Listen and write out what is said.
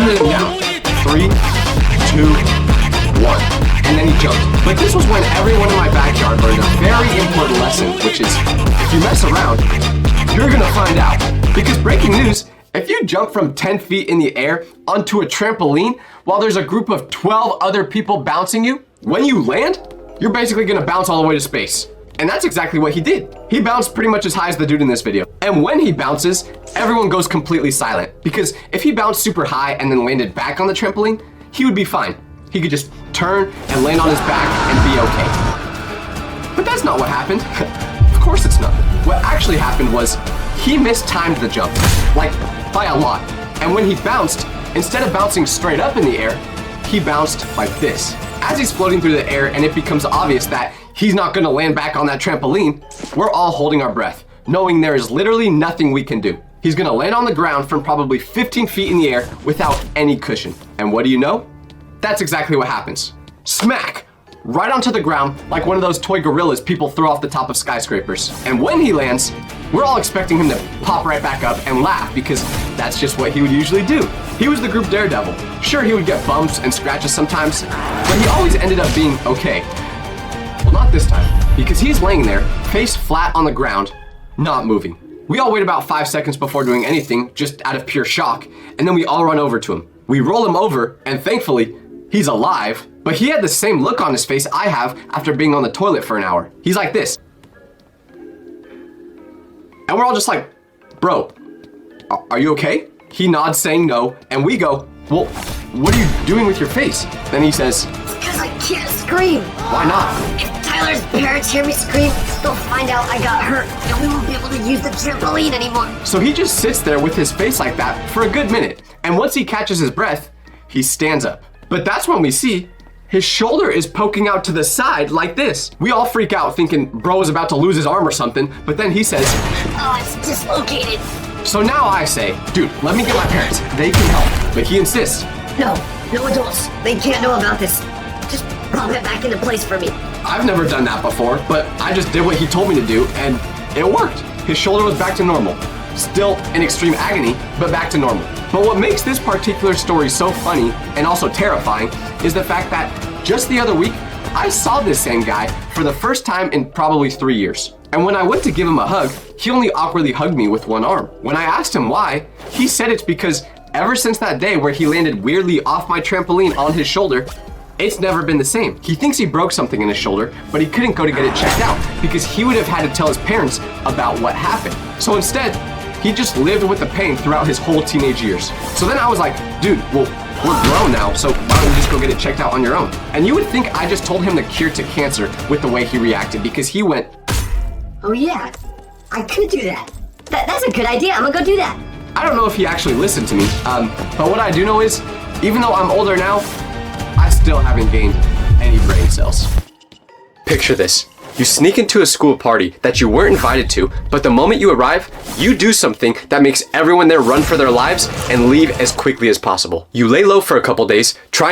counted him down. 3, 2, 1. And then he jumped. But this was when everyone in my backyard learned a very important lesson, which is, if you mess around, you're gonna find out. Because breaking news, if you jump from 10 feet in the air onto a trampoline while there's a group of 12 other people bouncing you, when you land, you're basically gonna bounce all the way to space. And that's exactly what he did. He bounced pretty much as high as the dude in this video. And when he bounces, everyone goes completely silent. Because if he bounced super high and then landed back on the trampoline, he would be fine. He could just turn and land on his back and be okay. But that's not what happened. Of course it's not. What actually happened was he mistimed the jump, like by a lot. And when he bounced, instead of bouncing straight up in the air, he bounced like this. As he's floating through the air and it becomes obvious that he's not gonna land back on that trampoline, we're all holding our breath, knowing there is literally nothing we can do. He's gonna land on the ground from probably 15 feet in the air without any cushion. And what do you know? That's exactly what happens. Smack! Right onto the ground like one of those toy gorillas people throw off the top of skyscrapers. And when he lands, we're all expecting him to pop right back up and laugh because that's just what he would usually do. He was the group daredevil. Sure, he would get bumps and scratches sometimes, but he always ended up being okay. Well, not this time, because he's laying there, face flat on the ground, not moving. We all wait about 5 seconds before doing anything, just out of pure shock, and then we all run over to him. We roll him over, and thankfully, he's alive, but he had the same look on his face I have after being on the toilet for an hour. He's like this. And we're all just like, bro, are you okay? He nods saying no, and we go, well, what are you doing with your face? Then he says, it's because I can't scream. Why not? If Tyler's parents hear me scream, they'll find out I got hurt, and we won't be able to use the trampoline anymore. So he just sits there with his face like that for a good minute, and once he catches his breath, he stands up. But that's when we see his shoulder is poking out to the side like this. We all freak out thinking bro is about to lose his arm or something, but then he says, oh, it's dislocated. So now I say, dude, let me get my parents. They can help. But he insists. No adults. They can't know about this. Just prop it back into place for me. I've never done that before, but I just did what he told me to do, and it worked. His shoulder was back to normal. Still in extreme agony, but back to normal. But what makes this particular story so funny and also terrifying is the fact that just the other week, I saw this same guy for the first time in probably 3 years. And when I went to give him a hug, he only awkwardly hugged me with one arm. When I asked him why, he said it's because ever since that day where he landed weirdly off my trampoline on his shoulder, it's never been the same. He thinks he broke something in his shoulder, but he couldn't go to get it checked out because he would have had to tell his parents about what happened. So instead, he just lived with the pain throughout his whole teenage years. So then I was like, dude, well, we're grown now, so why don't you just go get it checked out on your own? And you would think I just told him the cure to cancer with the way he reacted because he went, oh yeah, I could do that. That's a good idea, I'm gonna go do that. I don't know if he actually listened to me, but what I do know is, even though I'm older now, I still haven't gained any brain cells. Picture this. You sneak into a school party that you weren't invited to, but the moment you arrive, you do something that makes everyone there run for their lives and leave as quickly as possible. You lay low for a couple days, try